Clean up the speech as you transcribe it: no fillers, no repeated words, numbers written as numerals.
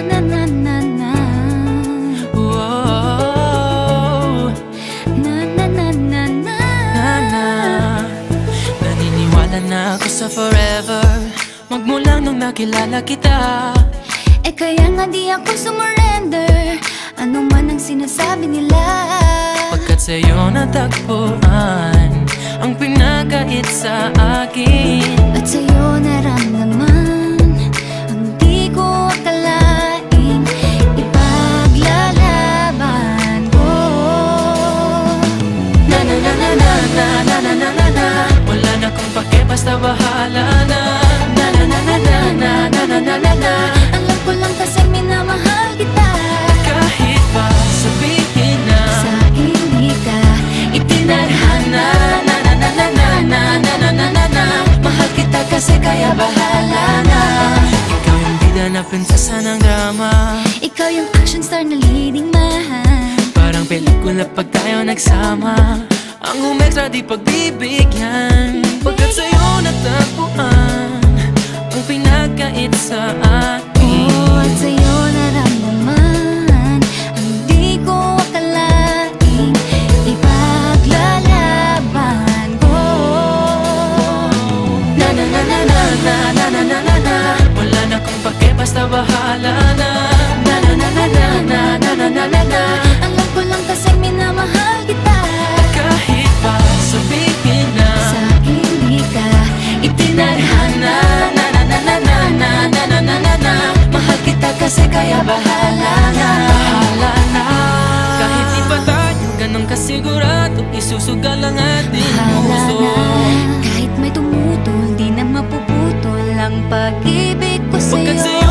na na na na. Whoa. Na na na na na. Naniniwala na ako sa forever, magmula nung nakilala kita. Eh kaya nga di ako sumurrender, ano man ang sinasabi nila. Pagkat sa'yo natagpuan ang pinakait sa akin, At sa'yo naramdaman ang di ko akalaing ipaglalaban ko. na na na na na na na na na na na. Wala na kong pake, basta bahala na. Na na na na na na na na na na na. Alam ko lang kasi minamahal kita, Kahit pa sabihin na sa hindi ka itinadhana. Na na na na na na na na na na na. Mahal kita kasi kaya bahala na. Ikaw yung bida na prinsesa ng drama, ikaw yung action star na leading man. parang pelikula pag tayo nagsama. Ang umextra di pagbibigyan, pagkat sa'yo natagpuan ang pinakait sa akin. Oh, at sa'yo naramdaman ang di ko akalaing ipaglalaban ko. Na na na na na na na na na na na. Wala na kong pake, basta bahala na. Na na na na na na na na na na na. Alam ko lang kasi minamahal kita, Kahit pa sabihin na sa hindi ka itinadhana. Na na na na na na na na na na na. Mahal kita kasi kaya bahala na. Bahala na. Kahit di pa tayo ganun kasigurado, isusugal ang ating bahala puso. na. Kahit may tumutol, di na mapuputol ang pag-ibig ko Pagkat sa'yo. sa'yo